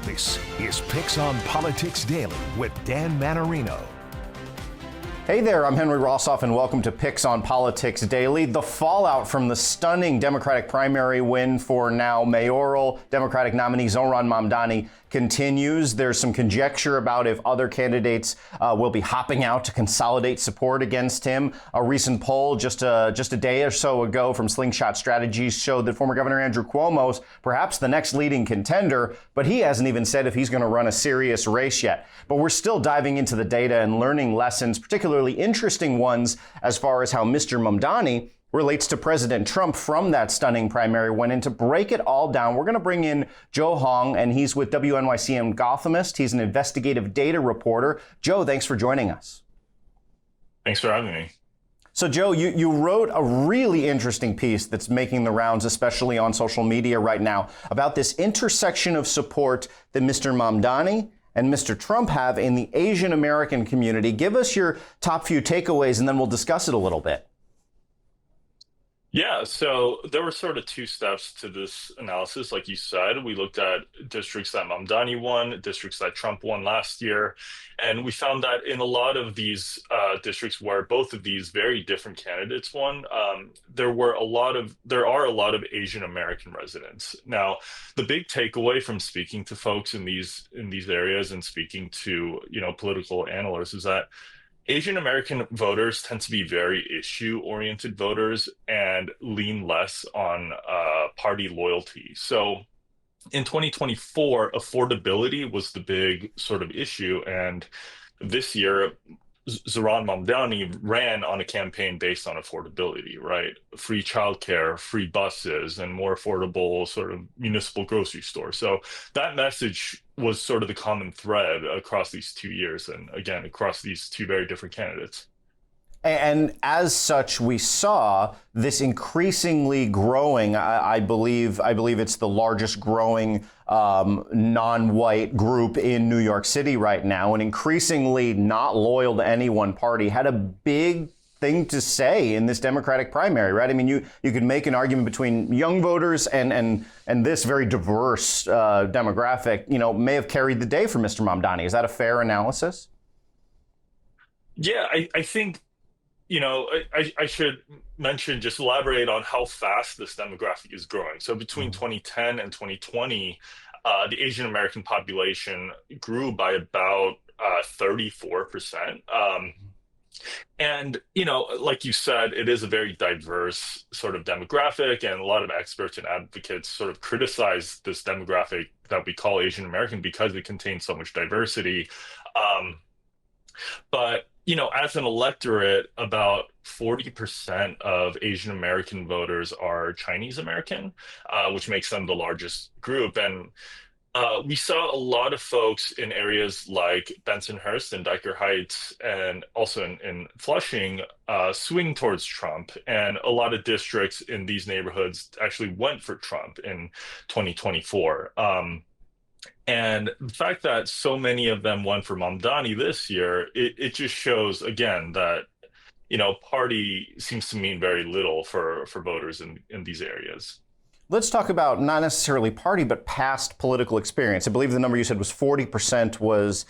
This is PIX on Politics Daily with Dan Mannarino. Hey there, I'm Henry Rosoff and welcome to PIX on Politics Daily. The fallout from the stunning Democratic primary win for now Mayoral Democratic nominee Zohran Mamdani continues. There's some conjecture about if other candidates will be hopping out to consolidate support against him. A recent poll just a day or so ago from Slingshot Strategies showed that former Governor Andrew Cuomo's perhaps the next leading contender, but he hasn't even said if he's going to run a serious race yet. But we're still diving into the data and learning lessons, particularly interesting ones as far as how Mr. Mamdani relates to President Trump from that stunning primary win. And to break it all down, we're going to bring in Joe Hong, and he's with WNYC and Gothamist. He's an investigative data reporter. Joe, thanks for joining us. Thanks for having me. So, Joe, you wrote a really interesting piece that's making the rounds, especially on social media right now, about this intersection of support that Mr. Mamdani and Mr. Trump have in the Asian American community. Give us your top few takeaways, and then we'll discuss it a little bit. Yeah, so there were sort of two steps to this analysis. Like you said, we looked at districts that Mamdani won, districts that Trump won last year. And we found that in a lot of these districts where both of these very different candidates won, there are a lot of Asian American residents. Now, the big takeaway from speaking to folks in these areas and speaking to, political analysts is that Asian American voters tend to be very issue-oriented voters and lean less on party loyalty. So in 2024, affordability was the big sort of issue. And this year, Zohran Mamdani ran on a campaign based on affordability, right? Free childcare, free buses, and more affordable sort of municipal grocery stores. So that message was sort of the common thread across these 2 years, and again, across these two very different candidates. And as such, we saw this increasingly growing, I believe it's the largest growing non-white group in New York City right now, and increasingly not loyal to any one party, had a big thing to say in this Democratic primary, right? I mean, you could make an argument between young voters and this very diverse demographic, may have carried the day for Mr. Mamdani. Is that a fair analysis? Yeah, I think I should just elaborate on how fast this demographic is growing. So between 2010 and 2020, the Asian American population grew by about 34%. And, like you said, it is a very diverse sort of demographic, and a lot of experts and advocates sort of criticize this demographic that we call Asian American because it contains so much diversity. But as an electorate, about 40% of Asian American voters are Chinese American, which makes them the largest group. And we saw a lot of folks in areas like Bensonhurst and Dyker Heights, and also in Flushing, swing towards Trump. And a lot of districts in these neighborhoods actually went for Trump in 2024. And the fact that so many of them went for Mamdani this year, it just shows, again, that, party seems to mean very little for voters in these areas. Let's talk about not necessarily party, but past political experience. I believe the number you said was 40% was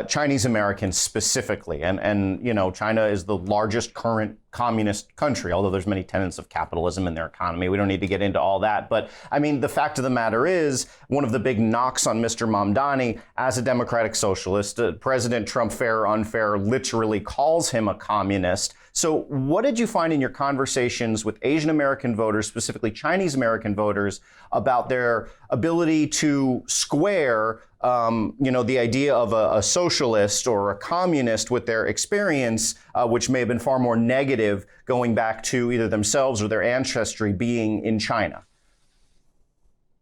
Chinese Americans specifically. And China is the largest current communist country, although there's many tenets of capitalism in their economy. We don't need to get into all that. But I mean, the fact of the matter is, one of the big knocks on Mr. Mamdani as a democratic socialist, President Trump, fair or unfair, literally calls him a communist. So what did you find in your conversations with Asian American voters, specifically Chinese American voters, about their ability to square the idea of a socialist or a communist with their experience, which may have been far more negative going back to either themselves or their ancestry being in China?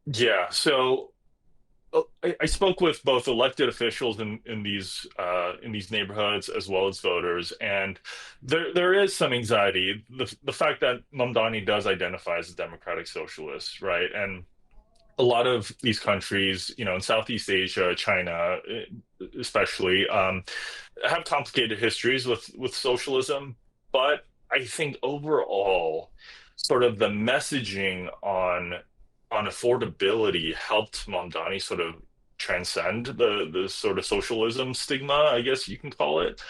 Yeah, so I spoke with both elected officials in these neighborhoods as well as voters, and there is some anxiety. The fact that Mamdani does identify as a democratic socialist, right? And a lot of these countries, in Southeast Asia, China especially, have complicated histories with socialism. But I think overall, sort of the messaging on affordability helped Mamdani sort of transcend the sort of socialism stigma, I guess you can call it.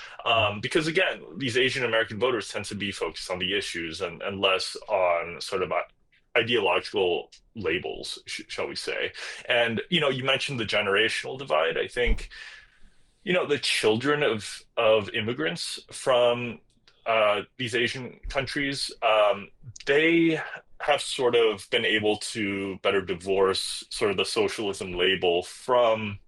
Because again, these Asian American voters tend to be focused on the issues and less on sort of ideological labels, shall we say. And, you mentioned the generational divide. I think, the children of immigrants from these Asian countries, they have sort of been able to better divorce sort of the socialism label from,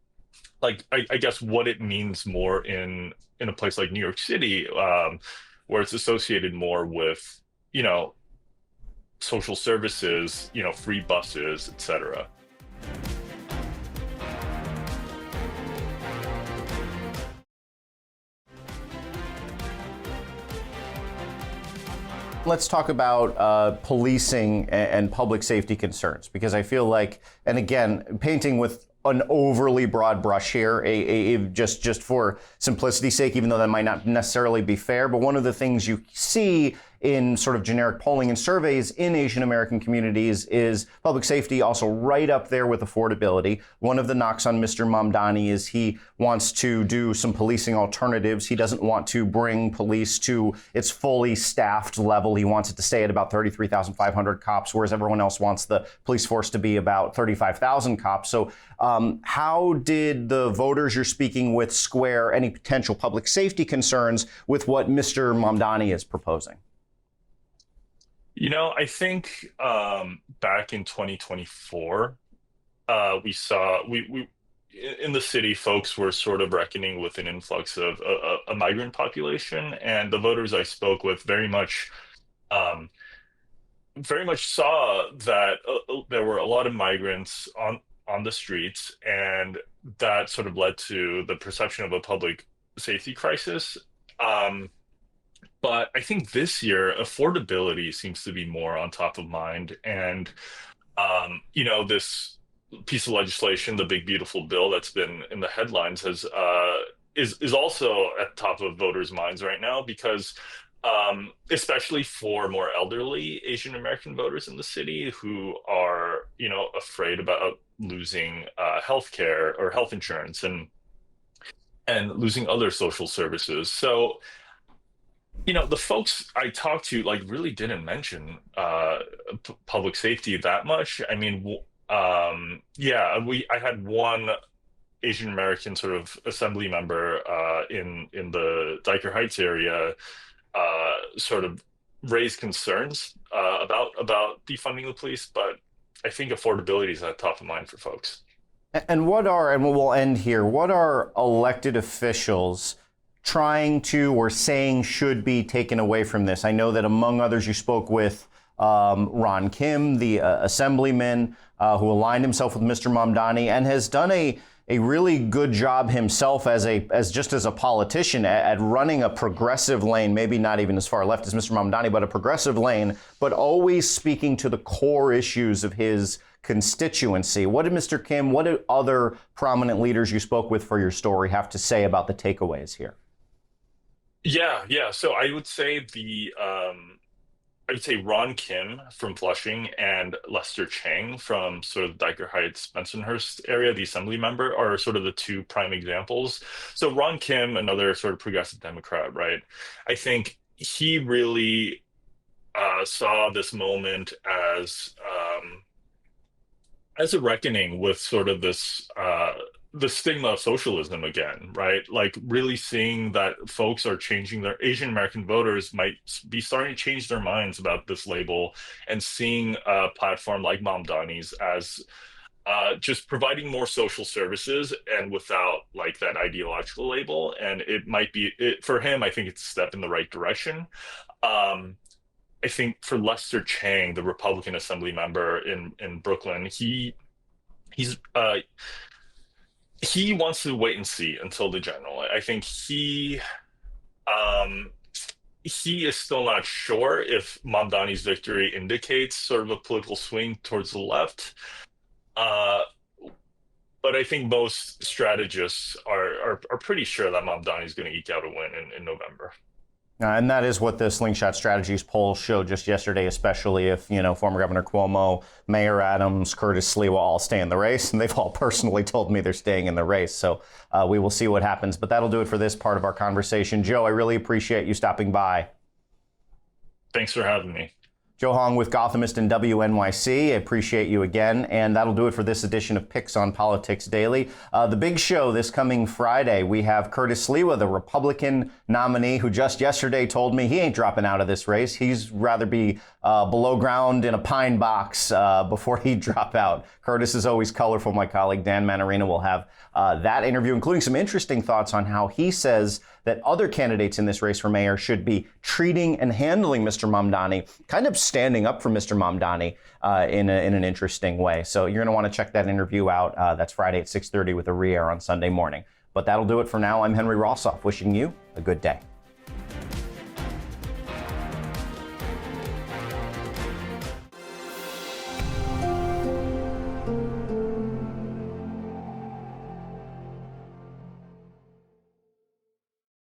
like, I guess what it means more in a place like New York City, where it's associated more with, social services, free buses, etc. Let's talk about policing and public safety concerns, because I feel like, and again, painting with an overly broad brush here, just for simplicity's sake, even though that might not necessarily be fair, but one of the things you see in sort of generic polling and surveys in Asian American communities is public safety also right up there with affordability. One of the knocks on Mr. Mamdani is he wants to do some policing alternatives. He doesn't want to bring police to its fully staffed level. He wants it to stay at about 33,500 cops, whereas everyone else wants the police force to be about 35,000 cops. So how did the voters you're speaking with square any potential public safety concerns with what Mr. Mamdani is proposing? I think back in 2024, we saw we in the city, folks were sort of reckoning with an influx of a migrant population, and the voters I spoke with very much saw that there were a lot of migrants on the streets, and that sort of led to the perception of a public safety crisis. But I think this year, affordability seems to be more on top of mind. And, this piece of legislation, the big, beautiful bill that's been in the headlines, is also at the top of voters' minds right now, because especially for more elderly Asian American voters in the city who are, afraid about losing health care or health insurance and losing other social services. So, the folks I talked to really didn't mention public safety that much. I mean, yeah, I had one Asian American sort of assembly member in the Dyker Heights area sort of raise concerns about defunding the police, but I think affordability is at top of mind for folks. And we'll end here, what are elected officials trying to or saying should be taken away from this? I know that among others you spoke with Ron Kim, the assemblyman who aligned himself with Mr. Mamdani and has done a really good job himself as a politician at running a progressive lane, maybe not even as far left as Mr. Mamdani, but a progressive lane, but always speaking to the core issues of his constituency. What did Mr. Kim, what did other prominent leaders you spoke with for your story have to say about the takeaways here? Yeah. So I would say Ron Kim from Flushing and Lester Chang from sort of Dyker Heights, Bensonhurst area, the assembly member, are sort of the two prime examples. So Ron Kim, another sort of progressive Democrat, right? I think he really saw this moment as a reckoning with sort of this the stigma of socialism again, right? Like really seeing that folks are changing, their Asian American voters might be starting to change their minds about this label, and seeing a platform like Mamdani's as just providing more social services and without like that ideological label. And it might be for him, I think it's a step in the right direction. I think for Lester Chang, the Republican assembly member in Brooklyn, he wants to wait and see until the general. I think he is still not sure if Mamdani's victory indicates sort of a political swing towards the left. But I think most strategists are pretty sure that Mamdani is going to eke out a win in November. And that is what the Slingshot Strategies poll showed just yesterday, especially if, former Governor Cuomo, Mayor Adams, Curtis Sliwa all stay in the race. And they've all personally told me they're staying in the race. So we will see what happens. But that'll do it for this part of our conversation. Joe, I really appreciate you stopping by. Thanks for having me. Joe Hong with Gothamist and WNYC. I appreciate you again. And that'll do it for this edition of PIX on Politics Daily. The big show this coming Friday, we have Curtis Sliwa, the Republican nominee, who just yesterday told me he ain't dropping out of this race. He'd rather be below ground in a pine box before he'd drop out. Curtis is always colorful. My colleague Dan Mannarino will have that interview, including some interesting thoughts on how he says that other candidates in this race for mayor should be treating and handling Mr. Mamdani, kind of standing up for Mr. Mamdani in an interesting way. So you're going to want to check that interview out. That's Friday at 6:30 with a re-air on Sunday morning. But that'll do it for now. I'm Henry Rosoff, wishing you a good day.